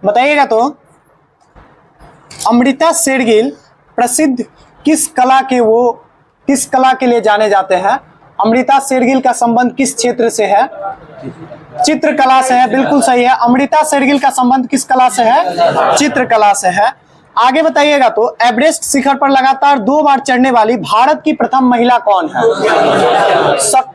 बताइएगा तो अमृता शेरगिल प्रसिद्ध किस कला के लिए जाने जाते हैं? अमृता शेरगिल का संबंध किस क्षेत्र से है? चित्रकला से है, बिल्कुल सही है। अमृता शेरगिल का संबंध किस कला से है? चित्रकला से है। आगे बताइएगा तो एवरेस्ट शिखर पर लगातार 2 बार चढ़ने वाली भारत की प्रथम महिला कौन है?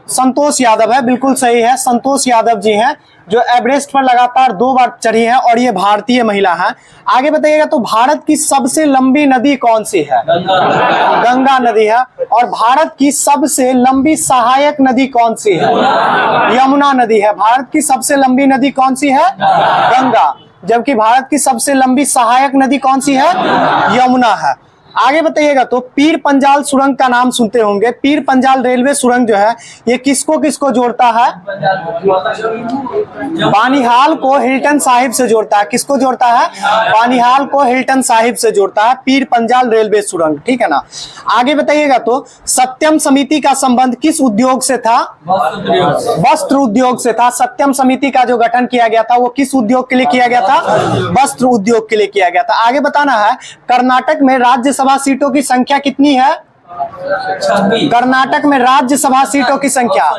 संतोष यादव है, बिल्कुल सही है। संतोष यादव जी हैं जो एवरेस्ट पर लगातार 2 बार चढ़ी हैं और ये भारतीय महिला हैं। आगे बताइएगा तो भारत की सबसे लंबी नदी कौन सी है? गंगा नदी है। और भारत की सबसे लंबी सहायक नदी कौन सी है? यमुना नदी है। भारत की सबसे लंबी नदी कौन सी है? गंगा। जबकि भारत की सबसे लंबी सहायक नदी कौन सी है? यमुना है। आगे बताइएगा तो पीर पंजाल सुरंग का नाम सुनते होंगे। पीर पंजाल रेलवे सुरंग जो है ये किसको किसको जोड़ता है? बानिहाल को हिल्टन साहिब से जोड़ता है। किसको जोड़ता है? बानिहाल को हिल्टन साहिब से जोड़ता है पीर पंजाल रेलवे सुरंग, ठीक है ना। आगे बताइएगा तो सत्यम समिति का संबंध किस उद्योग से था? वस्त्र उद्योग से था। सत्यम समिति का जो गठन किया गया था वो किस उद्योग के लिए किया गया था? वस्त्र उद्योग के लिए किया गया था। आगे बताना है कर्नाटक में राज्यसभा सीटों की संख्या कितनी है? कर्नाटक में राज्यसभा सीटों की संख्या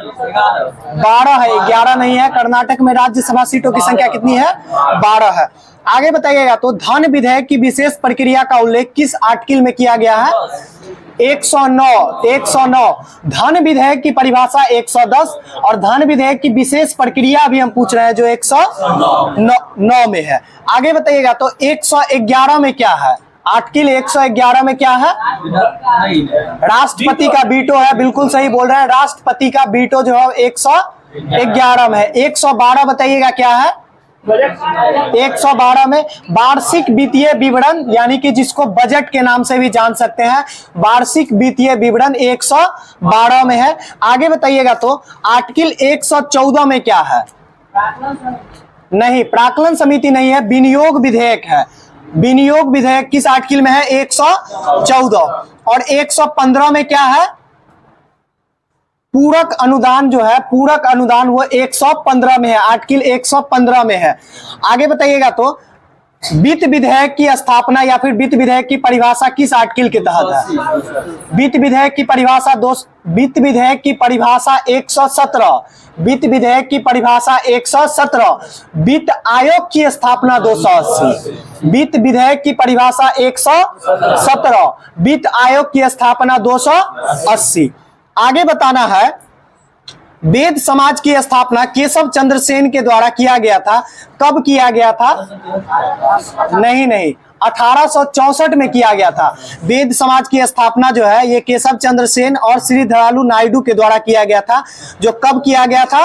12 है, 11 नहीं है। कर्नाटक में राज्यसभा सीटों की संख्या कितनी है? 12 है। आगे बताइएगा तो धन विधेयक की विशेष प्रक्रिया का उल्लेख किस आर्टिकल में किया गया है? 109। धन विधेयक की परिभाषा 110 और धन विधेयक की विशेष प्रक्रिया भी हम पूछ रहे हैं जो 109 में है। आगे बताइएगा तो 111 में क्या है? आर्टिकल 111 में क्या है? राष्ट्रपति का वीटो है, बिल्कुल सही बोल रहे हैं। राष्ट्रपति का वीटो जो है 111 में है। 112 बताइएगा क्या है? 112 में वार्षिक वित्तीय विवरण यानी कि जिसको बजट के नाम से भी जान सकते हैं, वार्षिक वित्तीय विवरण 112 में है। आगे बताइएगा तो आर्टिकल 114 में क्या है? नहीं, प्राक्कलन समिति नहीं है, विनियोग विधेयक है। विनियोग विधेयक किस आर्टिकल में है? 114। और 115 में क्या है? पूरक अनुदान जो है, पूरक अनुदान वो 115 में है, आर्टिकल 115 में है। आगे बताइएगा तो वित्त विधेयक की स्थापना या फिर वित्त विधेयक की परिभाषा किस आर्टिकल के तहत है? वित्त विधेयक की परिभाषा 117। वित्त विधेयक की परिभाषा 117। वित्त आयोग की स्थापना 280। वित्त विधेयक की परिभाषा 117। वित्त आयोग की स्थापना 280। आगे बताना है वेद समाज की स्थापना केशव चंद्र सेन के द्वारा किया गया था। कब किया गया था? नहीं, 1864 में किया गया था। वेद समाज की स्थापना जो है ये केशव चंद्र सेन और श्री धरालू नायडू के द्वारा किया गया था। जो कब किया गया था?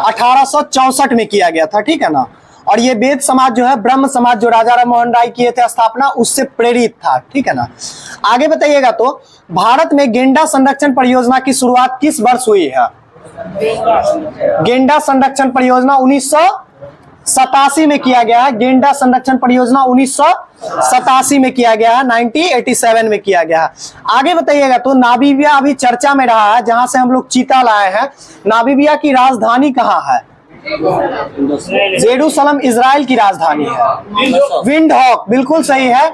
1864 में किया गया था, ठीक है ना। और ये वेद समाज जो है ब्रह्म समाज जो राजा राम मोहन राय किए थे स्थापना, उससे प्रेरित था, ठीक है ना। आगे बताइएगा तो भारत में गेंडा संरक्षण परियोजना की शुरुआत किस वर्ष हुई है? गेंडा संरक्षण परियोजना 1987 में किया गया है। गेंडा संरक्षण परियोजना 1987 में किया गया है, 1987 में किया गया है। आगे बताइएगा तो नामीबिया अभी चर्चा में रहा है, जहां से हम लोग चीता लाए हैं। नामीबिया की राजधानी कहाँ है? जेरूसलम इजराइल की राजधानी है। विंडहॉक, बिल्कुल सही है।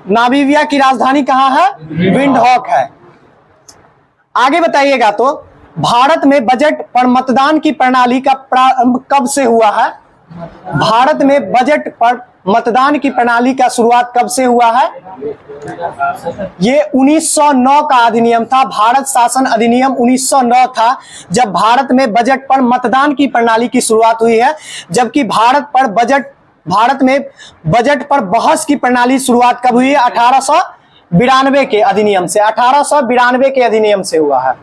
नामीबिया की राजधानी कहाँ है? विंडहॉक है। आगे बताइएगा तो भारत में बजट पर मतदान की प्रणाली का प्रारंभ कब से हुआ है? भारत में बजट पर मतदान की प्रणाली का शुरुआत कब से हुआ है? ये 1909 का अधिनियम था। भारत शासन अधिनियम 1909 था जब भारत में बजट पर मतदान की प्रणाली की शुरुआत हुई है। जबकि भारत में बजट पर बहस की प्रणाली शुरुआत कब हुई है? 1892 के अधिनियम से। 1892 के अधिनियम से हुआ है।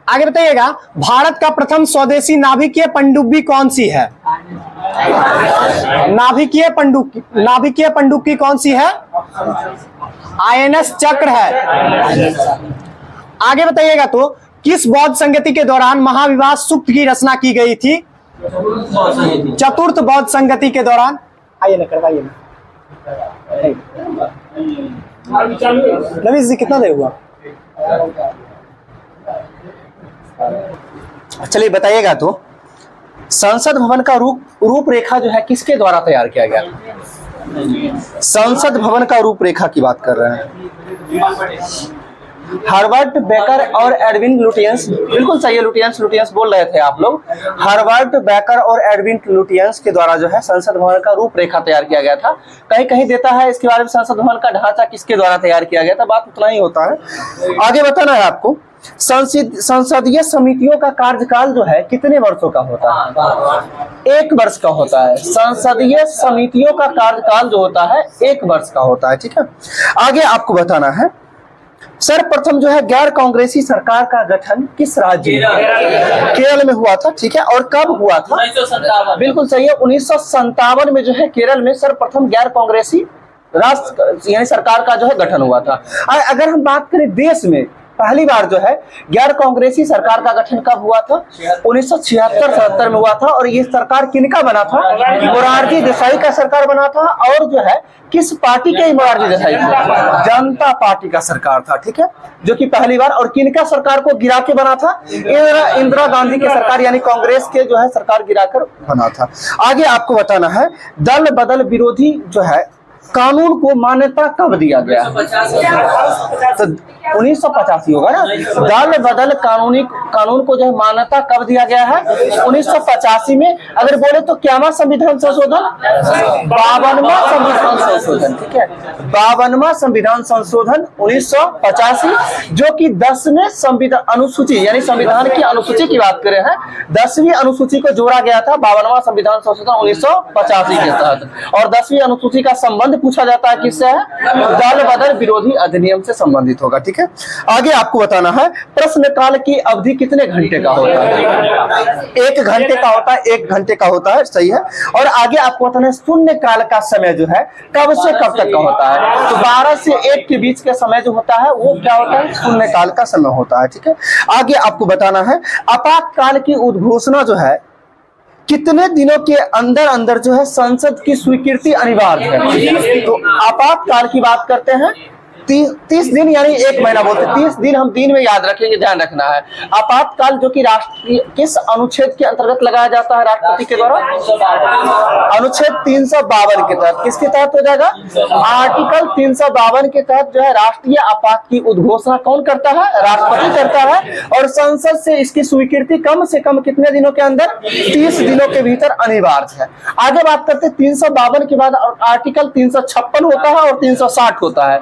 आगे बताइएगा भारत का प्रथम स्वदेशी नाभिकीय पनडुब्बी कौन सी है? नाभिकीय पनडुब्बी कौन सी है? INS चक्र है। आगे बताइएगा तो किस बौद्ध संगति के दौरान महाविवाद सूक्त की रचना की गई थी? चतुर्थ बौद्ध संगति के दौरान। आइए ना, करवाइए ना। नवीश जी कितना देर हुआ? चलिए बताइएगा तो संसद भवन का रूपरेखा जो है किसके द्वारा तैयार किया गया? संसद भवन का रूपरेखा की बात कर रहे हैं। हार्वर्ड बेकर और एडविन लुटियंस, बिल्कुल सही है, लुटियंस बोल रहे थे आप लोग। हार्वर्ड बेकर और एडविन लुटियंस के द्वारा जो है संसद भवन का रूपरेखा तैयार किया गया था। कहीं कहीं देता है इसके बारे में, संसद भवन का ढांचा किसके द्वारा तैयार किया गया था, बात उतना ही होता है। आगे बताना है आपको, संसदीय समितियों का कार्यकाल जो है कितने वर्षों का होता है? 1 वर्ष का होता है। संसदीय समितियों का कार्यकाल जो होता है 1 वर्ष का होता है, ठीक है। आगे आपको बताना है, सर्वप्रथम जो है गैर कांग्रेसी सरकार का गठन किस राज्य में? केरल में हुआ था, ठीक है। और कब हुआ था? 1957। बिल्कुल सही है, 1957 में जो है केरल में सर्वप्रथम गैर कांग्रेसी राष्ट्र यानी सरकार का जो है गठन हुआ था। अगर हम बात करें देश में पहली बार जो है गैर कांग्रेसी सरकार का गठन कब हुआ था? 1976-77 में हुआ था। और ये सरकार किनका बना था? मोरारजी देसाई का सरकार बना था। और जो है किस पार्टी के मोरारजी देसाई? जनता पार्टी का सरकार था, ठीक है, जो कि पहली बार। और किनका सरकार को गिरा के बना था? इंदिरा गांधी के सरकार यानी कांग्रेस के जो है सरकार गिराकर बना था। आगे आपको बताना है, दल बदल विरोधी जो है कानून को मान्यता कब दिया गया? 1985 होगा ना। दल बदल कानून को जो है मान्यता कब दिया गया है? 1985 में। अगर बोले तो क्या संविधान संशोधन? 52वां संविधान संशोधन, ठीक है, 52वां संविधान संशोधन 1985, जो कि 10वें संविधान अनुसूची यानी संविधान की अनुसूची की बात करें हैं, 10वीं अनुसूची को जोड़ा गया था 52वां संविधान संशोधन 1985 के तहत। और 10वीं अनुसूची का संबंध पूछा जाता है किससे है? दल बदल विरोधी अधिनियम से संबंधित होगा, ठीक है। आगे आपको बताना है, प्रश्नकाल की अवधि कितने घंटे का होता है? 1 घंटे का होता है, 1 घंटे का होता है, सही है। और आगे आपको बताना है, शून्य काल का समय जो है कब से कब तक का होता है? तो 12 से 1 के बीच का समय जो होता है वो क्या होता है? शून्य काल का समय होता है, ठीक है। आगे आपको बताना है, आपातकाल की उद्घोषणा जो है कितने दिनों के अंदर अंदर जो है संसद की स्वीकृति अनिवार्य है? तो आपातकाल की बात करते हैं 30 दिन यानी 1 महीना बोलते हैं। 30 दिन हम दिन में याद रखेंगे, ध्यान रखना है। आपातकाल जो कि राष्ट्रीय किस अनुच्छेद के अंतर्गत लगाया जाता है राष्ट्रपति के द्वारा? अनुच्छेद 352 के तहत। किसके तहत हो जाएगा? आर्टिकल 352 के तहत जो है राष्ट्रीय आपात की उद्घोषणा कौन करता है? राष्ट्रपति करता है। और संसद से इसकी स्वीकृति कम से कम कितने दिनों के अंदर? 30 दिनों के भीतर अनिवार्य है। आगे बात करते हैं 352 के बाद आर्टिकल 356 होता है और 360 होता है।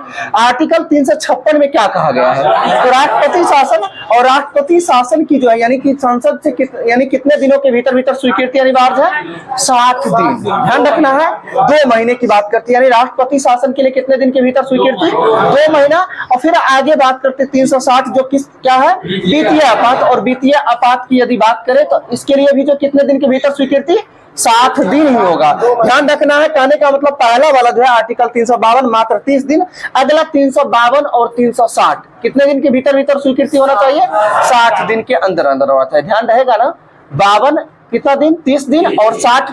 आर्टिकल 356 में क्या कहा गया है? तो राष्ट्रपति शासन, और राष्ट्रपति शासन की जो है यानी कि संसद से यानी कितने दिनों के भीतर स्वीकृति अनिवार्य है? 60 दिन। ध्यान रखना है, 2 महीने की बात करते हैं, यानी राष्ट्रपति शासन के लिए कितने दिन के भीतर स्वीकृति? 2 महीना। और फिर आगे बात करते हैं 360 जो क्या है? वित्तीय आपात। और वित्तीय आपात की यदि बात करें तो इसके लिए भी जो कितने दिन के भीतर स्वीकृति? 60 दिन ही होगा। ध्यान रखना है, कहने का मतलब पहला वाला जो है आर्टिकल 352 मात्र 30 दिन, अगला 352 और 360 कितने दिन के भीतर स्वीकृति होना चाहिए? 60 दिन के अंदर अंदर होता है। ध्यान रहेगा ना, 52 कितना दिन? 30 दिन और 60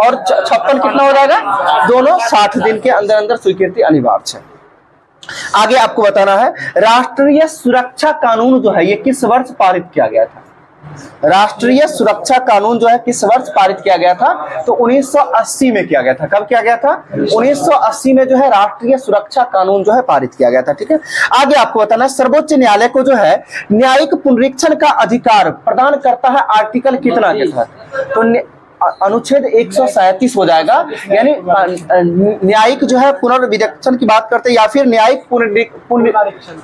और 56 कितना हो जाएगा? दोनों 60 दिन के अंदर अंदर स्वीकृति अनिवार्य है। आगे आपको बताना है, राष्ट्रीय सुरक्षा कानून जो है ये किस वर्ष पारित किया गया था? राष्ट्रीय सुरक्षा कानून जो है किस वर्ष पारित किया गया था? तो 1980 में किया गया था। कब किया गया था? 1980 में जो है राष्ट्रीय सुरक्षा कानून जो है पारित किया गया था, ठीक है। आगे आपको बताना है, सर्वोच्च न्यायालय को जो है न्यायिक पुनरीक्षण का अधिकार प्रदान करता है आर्टिकल कितना के तहत? तो अनुच्छेद 137 हो जाएगा। यानी न्यायिक जो है पुनर्विवेचन की बात करते हैं या फिर न्यायिक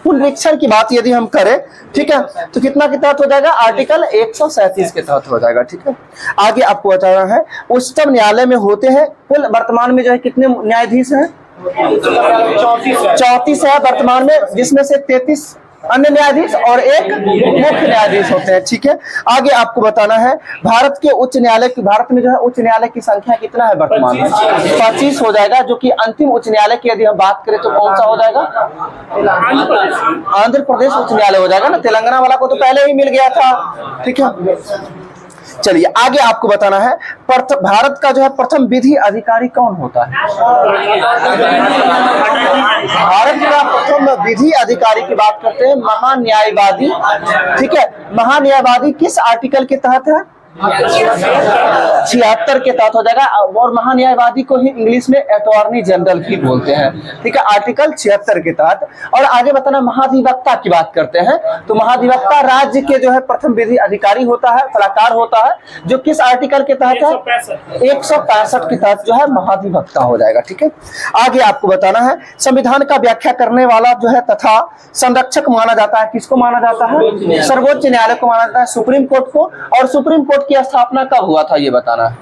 पुनरीक्षण की बात यदि हम करें, ठीक है, तो कितना के तहत हो जाएगा? आर्टिकल 137 के तहत हो जाएगा, ठीक है। आगे आपको बताना है, उच्चतम न्यायालय में होते हैं कुल वर्तमान में जो है कितने न्यायाधीश हैं? 34 है वर्तमान में, जिसमें से 33 अन्य न्यायाधीश और 1 मुख्य न्यायाधीश होते हैं, ठीक है। आगे आपको बताना है, भारत के उच्च न्यायालय की, भारत में जो है उच्च न्यायालय की संख्या कितना है वर्तमान में? 25 हो जाएगा, जो कि अंतिम उच्च न्यायालय की यदि हम बात करें तो कौन सा हो जाएगा? आंध्र प्रदेश उच्च न्यायालय हो जाएगा ना। तेलंगाना वाला को तो पहले ही मिल गया था, ठीक है। चलिए आगे आपको बताना है, भारत का जो है प्रथम विधि अधिकारी कौन होता है? भारत का प्रथम विधि अधिकारी की बात करते हैं महान्यायवादी, ठीक है। महान्यायवादी किस आर्टिकल के तहत है? 76 के तहत हो जाएगा। और महान्यायवादी को ही इंग्लिश में अटॉर्नी जनरल भी बोलते हैं, ठीक है, आर्टिकल 76 के तहत। और आगे बताना महाधिवक्ता की बात करते हैं, तो महाधिवक्ता राज्य के जो है प्रथम विधि अधिकारी होता है, सलाहकार होता है, जो किस आर्टिकल के तहत है, 165 के तहत जो है महाधिवक्ता हो जाएगा, ठीक है। आगे आपको बताना है संविधान का व्याख्या करने वाला जो है तथा संरक्षक माना जाता है, किसको माना जाता है, सर्वोच्च न्यायालय को माना जाता है, सुप्रीम कोर्ट को। और सुप्रीम कोर्ट की स्थापना कब हुआ था ये बताना है।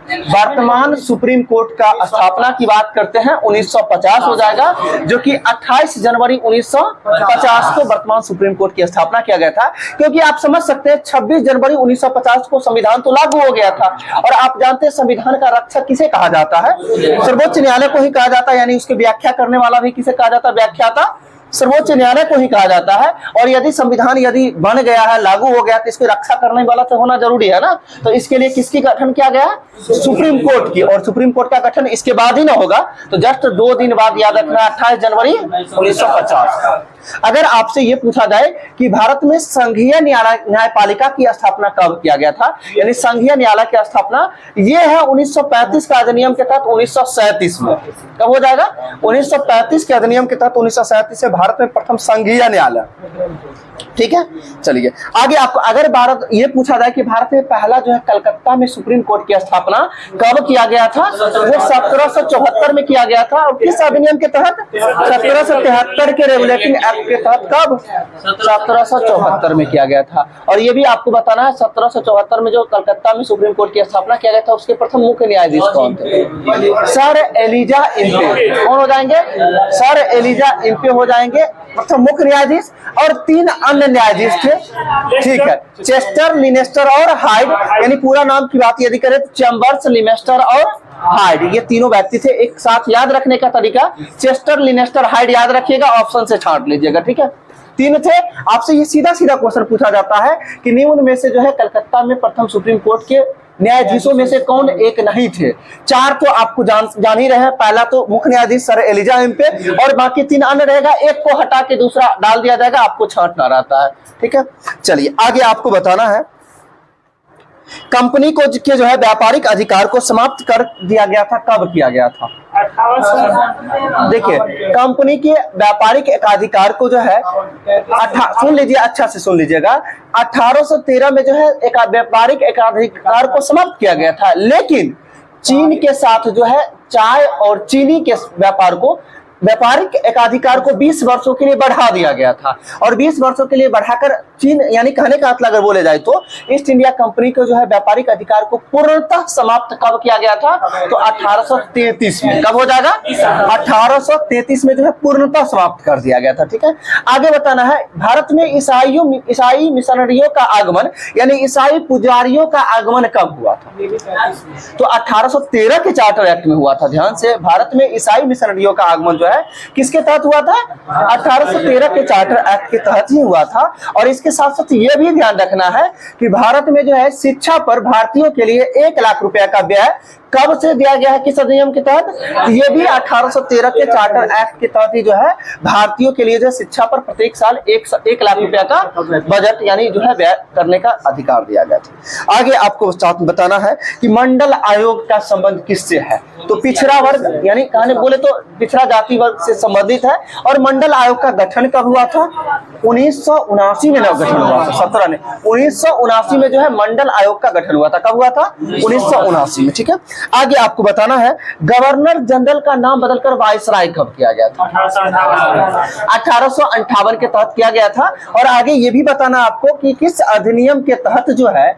वर्तमान सुप्रीम कोर्ट का स्थापना की बात करते हैं 1950 हो जाएगा, जो कि 28 जनवरी 1950 को वर्तमान सुप्रीम कोर्ट की स्थापना किया गया था। क्योंकि आप समझ सकते हैं 26 जनवरी 1950 को संविधान तो लागू हो गया था, और आप जानते हैं संविधान का रक्षक किसे कहा जाता है, सर्वोच्च न्यायालय को ही कहा जाता है, यानी उसकी व्याख्या करने वाला भी किसे कहा जाता है, व्याख्याता सर्वोच्च न्यायालय को ही कहा जाता है। और यदि संविधान यदि बन गया है, लागू हो गया, तो इसकी रक्षा करने वाला तो होना जरूरी है ना। तो इसके लिए किसकी गठन किया गया, सुप्रीम कोर्ट की। और सुप्रीम कोर्ट का गठन इसके बाद ही ना होगा, तो जस्ट 2 दिन बाद याद रखना, 28 जनवरी 1950। अगर आपसे ये पूछा जाए कि भारत में संघीय न्यायपालिका की स्थापना कब किया गया था, यानी संघीय न्यायालय की स्थापना ये है 1935 का अधिनियम के तहत 1937 में। कब हो जाएगा, 1935 के अधिनियम के तहत 1937 से भारत में प्रथम संघीय न्यायालय, ठीक है। चलिए आगे आपको अगर भारत ये पूछा जाए कि भारत में पहला जो है कलकत्ता में सुप्रीम कोर्ट की स्थापना कब किया गया था, वो 1774 में किया गया था। और किस अधिनियम के तहत, 1773 के रेगुलेटिंग एक्ट के तहत। कब, 1774 में किया गया था। और ये भी आपको बताना है 1774 में जो कलकत्ता में सुप्रीम कोर्ट की स्थापना किया गया था, उसके प्रथम मुख्य न्यायाधीश कौन थे, सर एलिजा इम्पे। कौन हो जाएंगे, सर एलिजा इम्पे हो जाएंगे प्रथम मुख्य न्यायाधीश। और 3 अन्य न्यायाधीश थे, ठीक है, चेस्टर, लिनेस्टर और हाइड, यानी पूरा नाम की बात यदि करें तो चैम्बर्स, लिनेस्टर और हाइड, ये तीनों व्यक्ति थे। एक साथ याद रखने का तरीका, चेस्टर, लिनेस्टर, हाइड याद रखिएगा, ऑप्शन से छांट लीजिएगा, ठीक है। 3 थे। आपसे ये सीधा सीधा क्वेश्चन पूछा जाता है कि निम्न में से जो है कलकत्ता में प्रथम सुप्रीम कोर्ट के न्यायाधीशों में से कौन एक नहीं थे। 4 तो आपको जान ही रहे हैं, पहला तो मुख्य न्यायाधीश सर एलिजा इम्पे, और बाकी 3 अन्य रहेगा, एक को हटा के दूसरा डाल दिया जाएगा, आपको छांटना रहता है, ठीक है। चलिए आगे आपको बताना है कंपनी को के जो है व्यापारिक अधिकार को समाप्त कर दिया गया था, कब किया गया था। देखिए कंपनी के व्यापारिक एकाधिकार को जो है सुन लीजिए, अच्छा से सुन लीजिएगा, 1813 में जो है एक व्यापारिक एकाधिकार को समाप्त किया गया था। लेकिन चीन के साथ जो है चाय और चीनी के व्यापार को, व्यापारिक एकाधिकार को 20 वर्षों के लिए बढ़ा दिया गया था। और 20 वर्षों के लिए बढ़ाकर चीन, यानी कहने का मतलब अगर बोले जाए तो ईस्ट इंडिया कंपनी को जो है व्यापारिक अधिकार को पूर्णतः समाप्त कब किया गया था, तो 1833 में। कब हो जाएगा, 1833 में जो है पूर्णतः समाप्त कर दिया गया था, ठीक है। आगे बताना है भारत में ईसाई मिशनरियों का आगमन, यानी ईसाई पुजारियों का आगमन कब हुआ था, तो 1813 के चार्टर एक्ट में हुआ था। ध्यान से, भारत में ईसाई मिशनरियों का आगमन जो है किसके तहत हुआ था, 1813 के चार्टर एक्ट के तहत ही हुआ था। और इसके साथ साथ ये भी ध्यान रखना है कि भारत में जो है शिक्षा पर भारतीयों के लिए 1 लाख रुपए का व्यय कब से दिया गया है, किस अधिनियम के तहत, ये भी 1813 के चार्टर एक्ट के तहत ही जो है भारतीयों के लिए जो शिक्षा पर प्रत्येक साल 1 लाख रुपया का बजट यानी जो है व्यय करने का अधिकार दिया गया था। आगे आपको बताना है कि मंडल आयोग का संबंध किससे है, तो पिछड़ा वर्ग यानी कहने बोले तो पिछड़ा जाति वर्ग से संबंधित है। और मंडल आयोग का गठन कब हुआ था, 1979 में गठन हुआ था, 17 ने 1979 में जो है मंडल आयोग का गठन हुआ था। कब हुआ था, 1979 में, ठीक है। आगे आपको बताना है गवर्नर जनरल का नाम बदलकर वायसराय कब किया गया था, 1858 के तहत किया गया था। और आगे ये भी बताना आपको कि किस अधिनियम के तहत जो है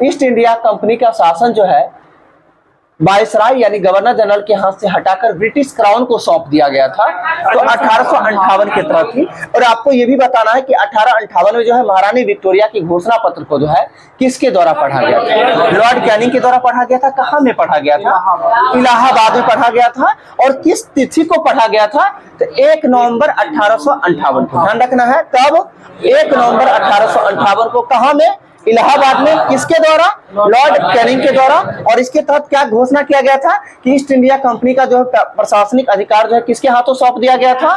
ईस्ट इंडिया कंपनी का शासन जो है वायसराय यानी गवर्नर जनरल के हाथ से हटाकर ब्रिटिश क्राउन को सौंप दिया गया था, तो 1858 के तहत ही। और आपको यह भी बताना है कि 1858 में जो है महारानी विक्टोरिया की घोषणा पत्र को जो है किसके द्वारा पढ़ा गया था, लॉर्ड कैनिंग के द्वारा पढ़ा गया था। कहां में पढ़ा गया था, इलाहाबाद में पढ़ा गया था। और किस तिथि को पढ़ा गया था, तो 1 नवंबर 1858 को। ध्यान रखना है, कब, 1 नवंबर 1858 को। कहां में, इलाहाबाद में किसके द्वारा? लॉर्ड कैनिंग के द्वारा। और इसके तहत क्या घोषणा किया गया था कि ईस्ट इंडिया कंपनी का जो है प्रशासनिक अधिकार जो है किसके हाथों सौंप दिया गया था?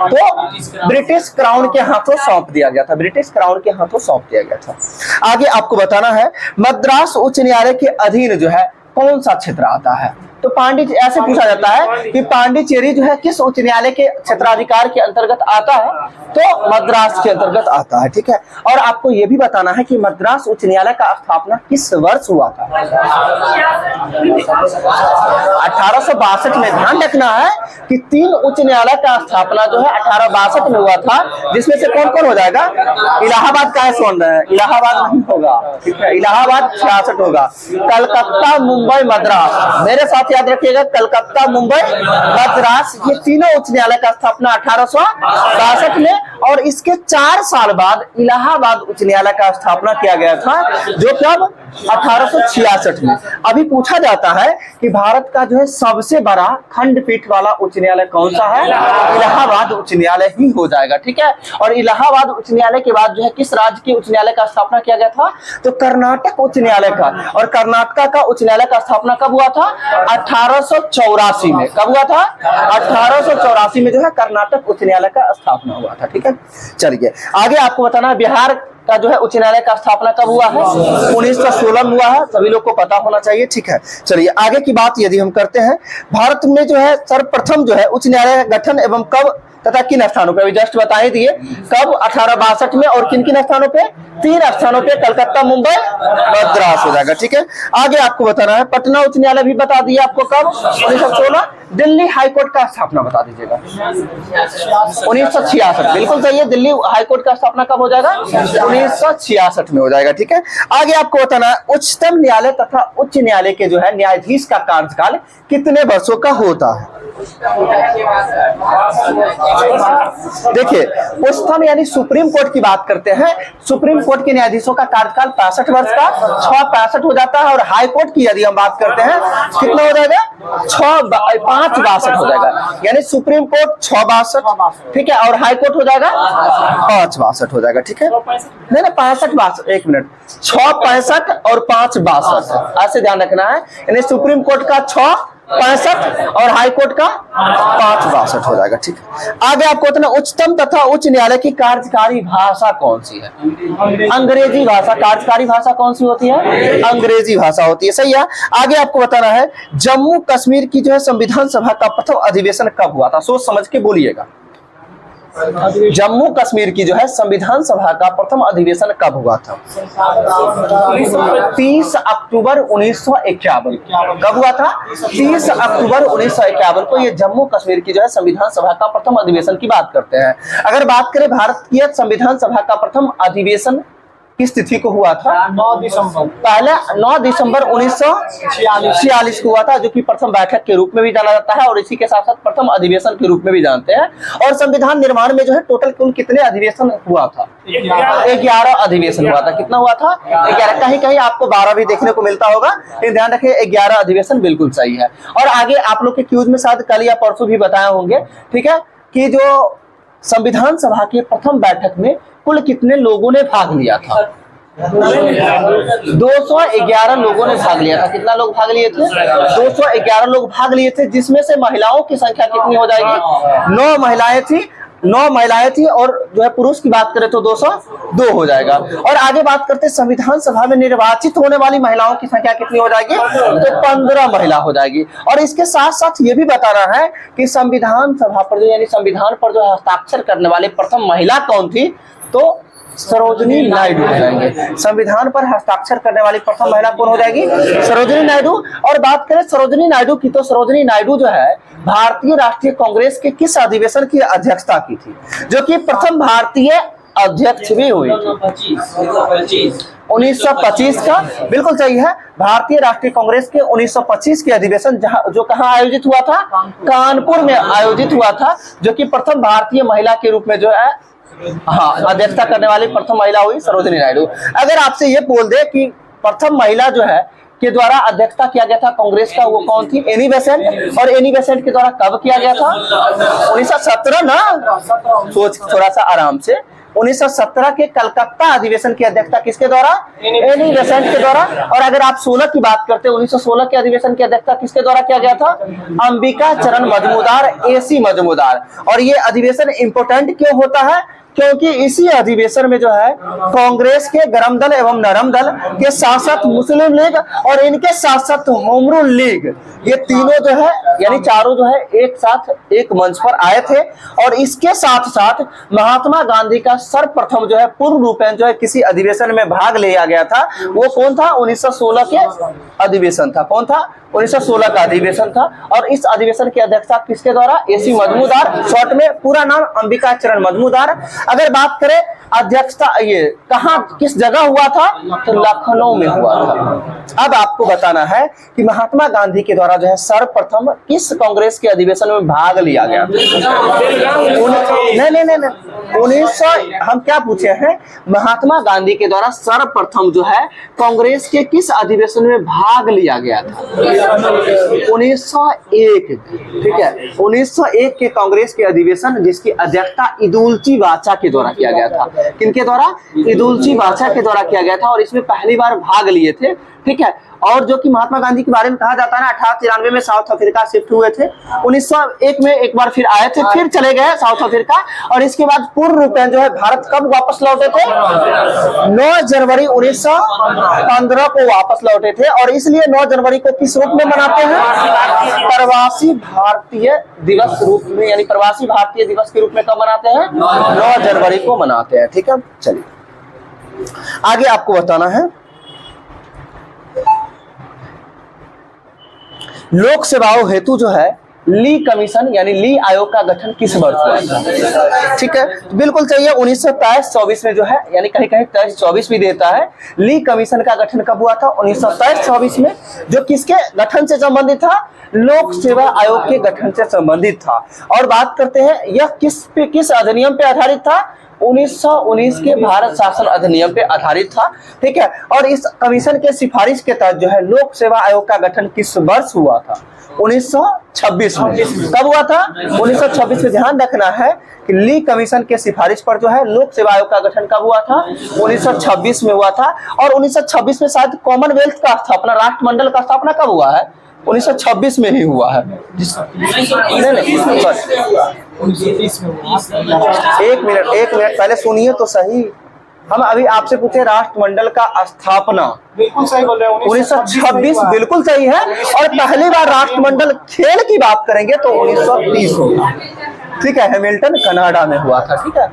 तो ब्रिटिश क्राउन के हाथों सौंप दिया गया था, ब्रिटिश क्राउन के हाथों सौंप दिया गया था। आगे आपको बताना है मद्रास उच्च न्यायालय के अधीन जो है कौन सा क्षेत्र आता है? तो पांडिचेरी, ऐसे पूछा जाता है कि पांडिचेरी जो है किस उच्च न्यायालय के क्षेत्राधिकार के अंतर्गत आता है? तो मद्रास के अंतर्गत आता है, ठीक है। और आपको यह भी बताना है कि मद्रास उच्च न्यायालय का स्थापना किस वर्ष हुआ था? 1862 में। ध्यान रखना है कि 3 उच्च न्यायालय का स्थापना जो है 1862 में हुआ था, जिसमें से कौन कौन हो जाएगा? इलाहाबाद का है, सुन रहे हैं, इलाहाबाद नहीं होगा, ठीक है, इलाहाबाद 66 होगा। कलकत्ता, मुंबई, मद्रास, मेरे साथ याद रखिएगा, कलकत्ता, मुंबई, मद्रास, ये तीनों उच्च न्यायालय का स्थापना 1862 में। और इसके 4 साल बाद इलाहाबाद उच्च न्यायालय का स्थापना किया गया था, जो कब? 1866 में। अभी पूछा जाता है कि भारत का जो है सबसे बड़ा खंडपीठ वाला उच्च न्यायालय कौन सा है? इलाहाबाद उच्च न्यायालय ही हो जाएगा, ठीक है। और इलाहाबाद उच्च न्यायालय के बाद जो है किस राज्य के उच्च न्यायालय का स्थापना किया गया था? तो कर्नाटक उच्च न्यायालय का। और कर्नाटक का उच्च न्यायालय का स्थापना कब हुआ था? 1884 में। कब हुआ था? 1884 में जो है कर्नाटक उच्च न्यायालय का स्थापना हुआ था, ठीक है। चलिए आगे आपको बताना है बिहार का जो है उच्च न्यायालय का स्थापना कब हुआ है? 1916 में हुआ है, सभी लोग को पता होना चाहिए, ठीक है। चलिए आगे की बात यदि हम करते हैं, भारत में जो है सर्वप्रथम जो है उच्च न्यायालय का गठन एवं कब तथा किन स्थानों पे? अभी जस्ट बता ही दिए कब? 1862 में। और किन किन स्थानों पे? 3 स्थानों पे, कलकत्ता, मुंबई, मद्रास हो जाएगा, ठीक है। आगे आपको बताना है पटना उच्च न्यायालय भी बता दिया आपको कब? 1916। दिल्ली हाईकोर्ट का स्थापना बता दीजिएगा। 1966, बिल्कुल सही है। दिल्ली हाईकोर्ट का स्थापना कब हो जाएगा? 1966 में हो जाएगा, ठीक है। आगे आपको बताना है उच्चतम न्यायालय तथा उच्च न्यायालय के जो है न्यायाधीश का कार्यकाल कितने वर्षों का होता है? देखिए उच्चतम यानी सुप्रीम कोर्ट की बात करते हैं, सुप्रीम कोर्ट के न्यायाधीशों का कार्यकाल 65 वर्ष का, 65 हो जाता है। और हाई कोर्ट की यदि हम बात करते हैं कितना हो जाएगा? 562 हो जाएगा, यानी सुप्रीम कोर्ट 662, ठीक है, और हाई कोर्ट हो जाएगा 562 हो जाएगा, ठीक है। नहीं ना 65, एक मिनट, 665 और 562, ऐसे ध्यान रखना है। यानी सुप्रीम कोर्ट का 665 और हाई कोर्ट का 562 हो जाएगा, ठीक है। आगे आपको इतना उच्चतम तथा उच्च न्यायालय की कार्यकारी भाषा कौन सी है? अंग्रेजी भाषा। कार्यकारी भाषा कौन सी होती है? अंग्रेजी भाषा होती है, सही है। आगे आपको बताना है जम्मू कश्मीर की जो है संविधान सभा का प्रथम अधिवेशन कब हुआ था? सोच समझ के बोलिएगा। जम्मू कश्मीर की जो है संविधान सभा का प्रथम अधिवेशन कब हुआ था? 30 अक्टूबर 1951। कब हुआ था? 30 अक्टूबर 1951 को ये जम्मू कश्मीर की जो है संविधान सभा का प्रथम अधिवेशन की बात करते हैं। अगर बात करें भारत की संविधान सभा का प्रथम अधिवेशन किस तिथि को हुआ था? 9 दिसंबर। पहले 9 दिसंबर 1946 को हुआ था, जो कि प्रथम बैठक के रूप में भी जाना जाता है और इसी के साथ साथ प्रथम अधिवेशन के रूप में भी जानते हैं। और संविधान निर्माण में जो है टोटल कुल कितने अधिवेशन हुआ था? 11 अधिवेशन हुआ था। कितना हुआ था? 11। कहीं कहीं आपको 12 भी देखने को मिलता होगा, लेकिन ध्यान रखिए 11 अधिवेशन बिल्कुल सही है। और आगे आप लोग के क्यूज में शायद कल या परसों भी बताए होंगे, ठीक है, कि जो संविधान सभा के प्रथम बैठक में कुल कितने लोगों ने भाग लिया था? 211 लोगों ने भाग लिया था। कितना लोग भाग लिए थे? 211 लोग भाग लिए थे, जिसमें से महिलाओं की संख्या कितनी हो जाएगी? 9 महिलाएं थी, 9 महिलाएं थी। और जो है पुरुष की बात करें तो 202 हो जाएगा। और आगे बात करते हैं संविधान सभा में निर्वाचित होने वाली महिलाओं की संख्या कितनी हो जाएगी? तो 15 महिला हो जाएगी। और इसके साथ साथ ये भी बताना है कि संविधान सभा पर जो यानी संविधान पर जो हस्ताक्षर करने वाली प्रथम महिला कौन थी? तो सरोजिनी नायडू हो जाएंगे। संविधान पर हस्ताक्षर करने वाली प्रथम महिला कौन हो जाएगी? सरोजिनी नायडू। और बात करें सरोजिनी नायडू की, तो सरोजिनी नायडू जो है भारतीय राष्ट्रीय कांग्रेस के किस अधिवेशन की अध्यक्षता की थी, जो कि प्रथम भारतीय अध्यक्ष भी हुई थी? 1925 का, बिल्कुल सही है। भारतीय राष्ट्रीय कांग्रेस के 1925 के अधिवेशन जो कहाँ आयोजित हुआ था? कानपुर में आयोजित हुआ था, जो कि प्रथम भारतीय महिला के रूप में जो है अध्यक्षता करने वाली प्रथम महिला हुई सरोजिनी नायडू। अगर आपसे ये बोल दे कि प्रथम महिला जो है के द्वारा अध्यक्षता किया गया था कांग्रेस का, वो कौन थी? Annie Besant. और एनी बेसेंट के द्वारा कब किया गया था? 1917 ना? सोच थोड़ा सा आराम से। 1917 के कलकत्ता अधिवेशन की अध्यक्षता किसके द्वारा? एनी बेसेंट के द्वारा। और अगर आप 16 की बात करते हैं, 1916 के अधिवेशन की अध्यक्षता किसके द्वारा किया गया था? अंबिका चरण मजमूदार, एसी मजमूदार। और ये अधिवेशन इंपोर्टेंट क्यों होता है? क्योंकि इसी अधिवेशन में जो है कांग्रेस के गरम दल एवं नरम दल के साथ साथ मुस्लिम लीग और इनके साथ साथ होम रूल लीग, ये तीनों जो है यानी चारों जो है एक साथ एक मंच पर आए थे। और इसके साथ साथ महात्मा गांधी का सर्वप्रथम जो है पूर्ण रूपेण जो है किसी अधिवेशन में भाग लिया गया था। वो कौन था? 1916 के अधिवेशन था। कौन था? 1916 का अधिवेशन था। और इस अधिवेशन की अध्यक्षता किसके द्वारा? एसी मजमूदार, शॉर्ट में पूरा नाम अंबिका चरण मजमूदार। अगर बात करें अध्यक्षता ये कहां किस जगह हुआ था, तो लखनऊ में हुआ था। अब आपको बताना है कि महात्मा गांधी के द्वारा जो है सर्वप्रथम किस कांग्रेस के अधिवेशन में भाग लिया गया? नहीं, 1900 हम क्या पूछे हैं? महात्मा गांधी के द्वारा सर्वप्रथम जो है कांग्रेस के किस अधिवेशन में भाग लिया गया था? 1901, ठीक है, 1901 के कांग्रेस के अधिवेशन जिसकी अध्यक्षता इदुल्ची वाचा के द्वारा किया गया था। किनके द्वारा? इदुल्ची वाचा के द्वारा किया गया था। और इसमें पहली बार भाग लिए थे, ठीक है। और जो कि महात्मा गांधी के बारे में कहा जाता है ना, 1893 में साउथ अफ्रीका शिफ्ट हुए थे, 1901 में एक बार फिर आए थे, फिर चले गए साउथ अफ्रीका। और इसके बाद पूर्ण रूपेण जो है भारत कब वापस लौटे थे? 9 जनवरी 1915 को वापस लौटे थे। और इसलिए 9 जनवरी को किस रूप में मनाते हैं? प्रवासी भारतीय दिवस रूप में, यानी प्रवासी भारतीय दिवस के रूप में कब मनाते हैं? 9 जनवरी को मनाते हैं, ठीक है। चलिए आगे आपको बताना है लोक सेवाओं हेतु जो है ली कमीशन यानी ली आयोग का गठन किस वर्ष हुआ था? ठीक है, बिल्कुल चाहिए 1923-24 में जो है, यानी कहीं कहीं 23-24 भी देता है। ली कमीशन का गठन कब हुआ था? 1923-24 में, जो किसके गठन से संबंधित था? लोक सेवा आयोग के गठन से संबंधित था। और बात करते हैं यह किस अधिनियम पे आधारित था? 1919 के भारत शासन अधिनियम पे आधारित था, ठीक है। और इस कमीशन के सिफारिश के तहत जो है लोक सेवा आयोग का गठन किस वर्ष हुआ था? 1926 में। कब हुआ था? 1926 में। ध्यान रखना है कि ली कमीशन के सिफारिश पर जो है लोक सेवा आयोग का गठन कब हुआ था? 1926 में हुआ था। और 1926 में शायद कॉमनवेल्थ का स्थापना, राष्ट्रमंडल का स्थापना कब हुआ है? 1926 में ही हुआ है। एक मिनट पहले सुनिए तो सही। हम अभी आपसे पूछे राष्ट्रमंडल का स्थापना, बिल्कुल सही बोल रहे हैं, 1926 बिल्कुल सही है। और पहली बार राष्ट्रमंडल खेल की बात करेंगे तो 1930 होगा, ठीक है। हैमिल्टन कनाडा में हुआ था, ठीक है,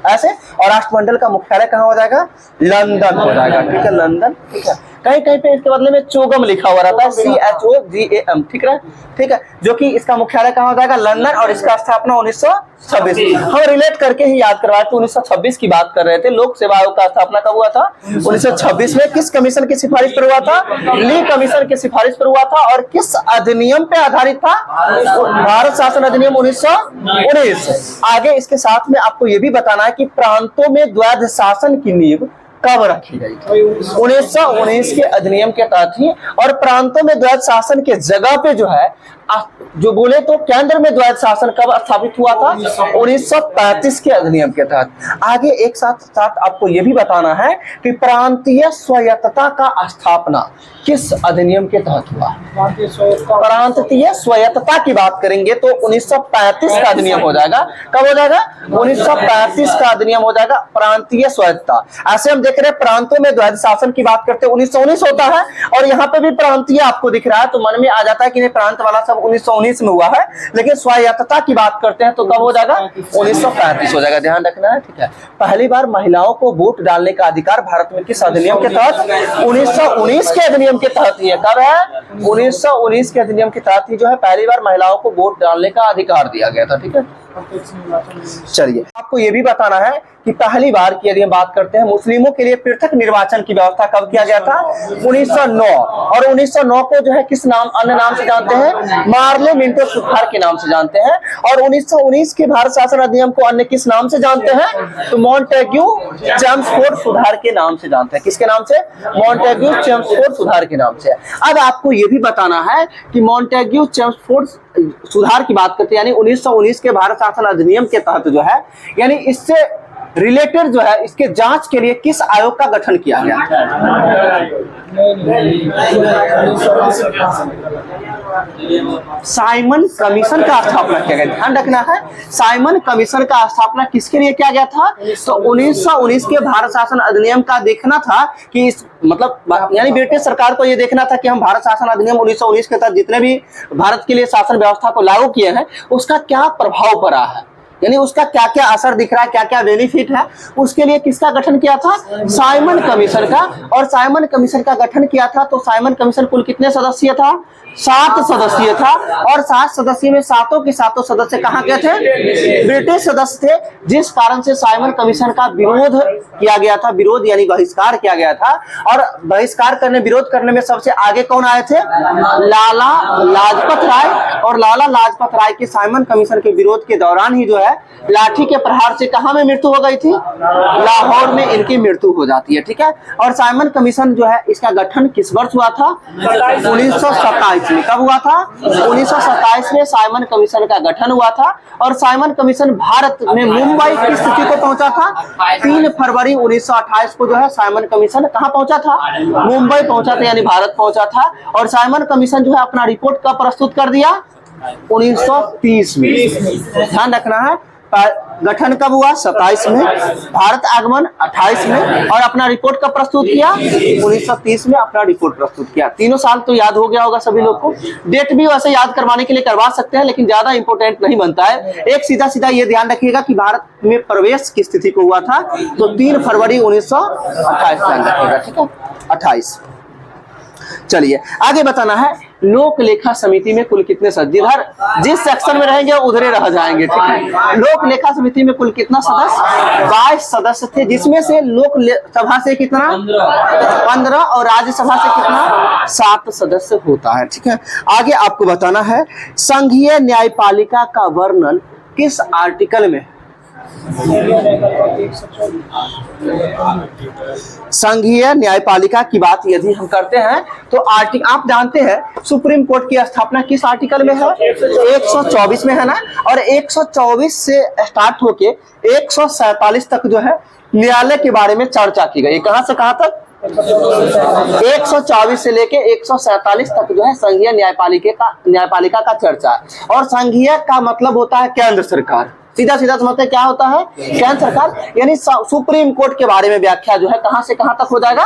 ऐसे। और राष्ट्रमंडल का मुख्यालय कहाँ हो जाएगा? लंदन हो जाएगा, ठीक है, लंदन, ठीक है। कहीं कहीं पे इसके बदले में चोगम लिखा हुआ रहता है, CHOGAM, ठीक है, ठीक है, जो कि इसका मुख्यालय कहाँ हो जाएगा? लंदन। और इसका स्थापना 1926। हम रिलेट करके ही याद करवाए थे, 1926 की बात कर रहे थे। लोक सेवा आयोग का स्थापना कब हुआ था? 1926 में। किस कमीशन की सिफारिश पर हुआ था? ली कमीशन की सिफारिश पर हुआ था। और किस अधिनियम पे आधारित था? भारत शासन अधिनियम 1919। आगे इसके साथ में आपको यह भी बताना है कि प्रांतों में द्वैध शासन की नींव कब रखी गई थी? 1919 के अधिनियम के तहत ही। और प्रांतों में द्वैध शासन के जगह पे जो है जो बोले तो केंद्र में द्वैध शासन कब स्थापित हुआ था? 1935 के अधिनियम के तहत। आगे एक साथ आपको यह भी बताना है कि प्रांतीय स्वायत्तता का स्थापना किस अधिनियम के तहत हुआ? प्रांतीय स्वायत्तता की बात करेंगे तो 1935 का अधिनियम हो जाएगा। कब हो जाएगा? 1935 का अधिनियम हो जाएगा, प्रांतीय स्वायत्तता। ऐसे हम देख रहे हैं प्रांतों में द्वैध शासन की बात करते हैं 1919 होता है। और यहाँ पे भी प्रांतीय आपको दिख रहा है तो मन में आ जाता है कि प्रांत वाला सब 1919 में हुआ है, लेकिन स्वायत्तता की बात करते हैं तो कब हो जाएगा? 1935 हो जाएगा, ध्यान रखना है, ठीक है। पहली बार महिलाओं को वोट डालने का अधिकार भारत में किस अधिनियम के तहत? 1919 के अधिनियम के तहत ही है। कब है? 1919 के अधिनियम के तहत ही जो है पहली बार महिलाओं को वोट डालने का अधिकार दिया गया था, ठीक है। चलिए आपको यह भी बताना है कि पहली बार की यदि हम बात करते हैं मुस्लिमों के लिए पृथक निर्वाचन की व्यवस्था कब किया गया था? 1909। और 1909 को जो है किस नाम, अन्य नाम से जानते हैं? मार्ले मिंटो सुधार के नाम से जानते हैं। और 1919 के भारत शासन अधिनियम को अन्य किस नाम से जानते हैं? तो मॉन्टेग्यू चेम्सफोर्ड सुधार के नाम से जानते हैं। किसके नाम से? मॉन्टेग्यू चेम्सफोर्ड सुधार के नाम से। अब आपको यह भी बताना है कि मॉन्टेग्यू चेम्सफोर्ड सुधार की बात करते हैं, यानी 1919 के भारत शासन अधिनियम के तहत जो है, यानी इससे रिलेटेड जो है इसके जांच के लिए किस आयोग का गठन किया गया? साइमन कमीशन का स्थापना किया गया। ध्यान रखना है, साइमन कमीशन का स्थापना किसके लिए किया गया था? तो 1919 के भारत शासन अधिनियम का देखना था कि इस मतलब यानी ब्रिटिश सरकार को यह देखना था कि हम भारत शासन अधिनियम 1919 के तहत जितने भी भारत के लिए शासन व्यवस्था को लागू किए हैं उसका क्या प्रभाव पड़ा है, यानी उसका क्या क्या असर दिख रहा है, क्या क्या बेनिफिट है, उसके लिए किसका गठन किया था? साइमन कमीशन का। और साइमन कमीशन का गठन किया था तो साइमन कमीशन कुल कितने सदस्यीय था? 7 सदस्यीय था। और 7 सदस्य में सातों के सातों सदस्य कहाँ के थे? ब्रिटिश सदस्य थे, जिस कारण से साइमन कमीशन का विरोध किया गया था, विरोध यानी बहिष्कार किया गया था। और बहिष्कार करने, विरोध करने में सबसे आगे कौन आए थे? लाला लाजपत राय। और लाला लाजपत राय के साइमन कमीशन के विरोध के दौरान ही जो है लाठी के प्रहार से कहां में मृत्यु हो गई थी? लाहौर में इनकी मृत्यु हो जाती है। ठीक है। और साइमन कमीशन जो है इसका गठन किस वर्ष हुआ था? 1927 में। कब हुआ था? 1927 में साइमन कमीशन का गठन हुआ था। और साइमन कमीशन भारत में मुंबई की स्थिति को पहुंचा था 3 फरवरी 1928 को जो है साइमन कमीशन कहां पहुंचा था? मुंबई पहुंचा था, यानी भारत पहुंचा था। और साइमन कमीशन जो है अपना रिपोर्ट कब प्रस्तुत कर दिया? 1930 में। ध्यान रखना है, गठन कब हुआ? 27 में, भारत आगमन 28 में, और अपना रिपोर्ट कब प्रस्तुत किया? 1930 में अपना रिपोर्ट प्रस्तुत किया। तीनों साल तो याद हो गया होगा सभी लोग को। डेट भी वैसे याद करवाने के लिए करवा सकते हैं, लेकिन ज्यादा इंपॉर्टेंट नहीं बनता है। एक सीधा सीधा ये ध्यान रखिएगा कि भारत में प्रवेश की स्थिति को हुआ था तो 3 फरवरी 1928 ध्यान रखिएगा। ठीक है, 28। चलिए आगे बताना है, लोक लेखा समिति में कुल कितने सदस्य? जिधर जिस सेक्शन में रहेंगे उधरे रह जाएंगे। ठीक है। लोक लेखा समिति में कुल कितना सदस्य? 22 सदस्य थे, जिसमें से लोक सभा से कितना? 15 और राज्यसभा से कितना? 7 सदस्य होता है। ठीक है। आगे आपको बताना है, संघीय न्यायपालिका का वर्णन किस आर्टिकल में? संघीय न्यायपालिका की बात यदि हम करते हैं तो आप जानते हैं सुप्रीम कोर्ट की स्थापना किस आर्टिकल में है? 124 में है ना। और 124 से स्टार्ट होके 147 तक जो है न्यायालय के बारे में चर्चा की गई। कहां से कहां तक? 124 से लेके 147 तक जो है संघीय न्यायपालिका का चर्चा है। और संघीय का मतलब होता है केंद्र सरकार। सीधा सीधा समझते हैं क्या होता है? केंद्र सरकार, यानी सुप्रीम कोर्ट के बारे में व्याख्या जो है कहां से कहां तक हो जाएगा?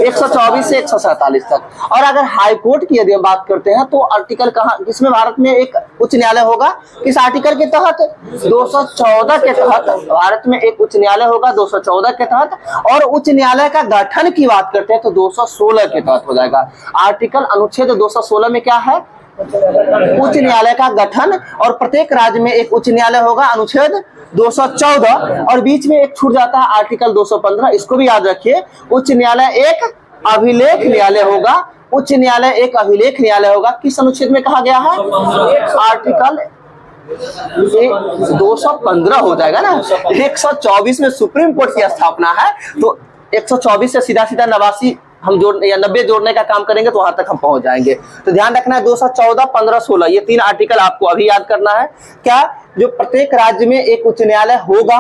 124 से 147 तक। और अगर हाई कोर्ट की यदि हम बात करते हैं तो आर्टिकल कहां, इसमें भारत में एक उच्च न्यायालय होगा किस आर्टिकल के तहत? 214 के तहत भारत में एक उच्च न्यायालय होगा 214 के तहत। और उच्च न्यायालय का गठन की बात करते हैं तो 216 के तहत हो जाएगा। आर्टिकल अनुच्छेद 216 में क्या है? उच्च न्यायालय का गठन। और प्रत्येक राज्य में एक उच्च न्यायालय होगा, अनुच्छेद 214। और बीच में एक छूट जाता है आर्टिकल 215, इसको भी याद रखिए। उच्च न्यायालय एक अभिलेख न्यायालय होगा। उच्च न्यायालय एक अभिलेख न्यायालय होगा। किस अनुच्छेद में कहा गया है? आर्टिकल 215 हो जाएगा ना। 124 में सुप्रीम कोर्ट की स्थापना है तो 124 से सीधा सीधा 89 हम जोड़ या 90 जोड़ने का काम करेंगे तो वहां तक हम पहुंच जाएंगे। तो ध्यान रखना है 214, 15, 16 ये 3 आर्टिकल आपको अभी याद करना है। क्या? जो प्रत्येक राज्य में एक उच्च न्यायालय होगा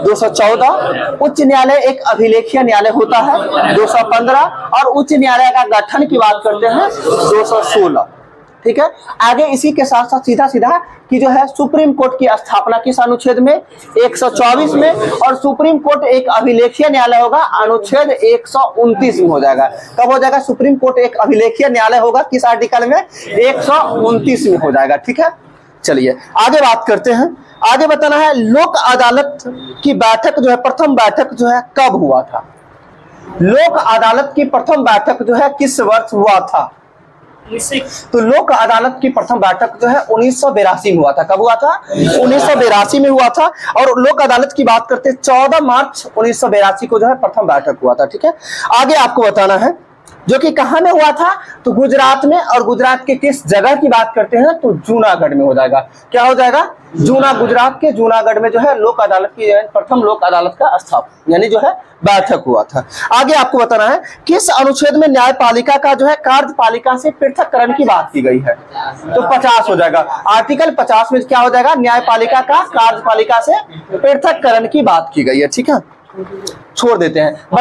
214, उच्च न्यायालय एक अभिलेखीय न्यायालय होता है 215, और उच्च न्यायालय का गठन की बात करते हैं 216। ठीक है। आगे इसी के साथ साथ सीधा सीधा कि जो है सुप्रीम कोर्ट की स्थापना किस अनुच्छेद में? 124 में। और सुप्रीम कोर्ट एक अभिलेखीय न्यायालय होगा अनुच्छेद 129 में हो जाएगा। कब हो जाएगा? सुप्रीम कोर्ट एक अभिलेखीय न्यायालय होगा किस आर्टिकल में? 129 में हो जाएगा। ठीक है। चलिए आगे बात करते हैं। आगे बताना है, लोक अदालत की बैठक जो है, प्रथम बैठक जो है कब हुआ था? लोक अदालत की प्रथम बैठक जो है किस वर्ष हुआ था? तो लोक अदालत की प्रथम बैठक जो है 1982 में हुआ था। कब हुआ था? 1982 में हुआ था। और लोक अदालत की बात करते हैं 14 मार्च 1982 को जो है प्रथम बैठक हुआ था। ठीक है। आगे आपको बताना है जो कि कहां में हुआ था? तो गुजरात में। और गुजरात के किस जगह की बात करते हैं? तो जूनागढ़ में हो जाएगा। क्या हो जाएगा? जूना, गुजरात के जूनागढ़ में जो है लोक अदालत की प्रथम लोक अदालत का स्थापना यानी जो है बैठक हुआ था। आगे आपको बताना है किस अनुच्छेद में न्यायपालिका का जो है कार्यपालिका से पृथककरण की बात की गई है। तो 50 हो जाएगा, आर्टिकल 50 में क्या हो जाएगा, न्यायपालिका का कार्यपालिका से पृथककरण की बात की गई है। ठीक है, छोड़ देते हैं।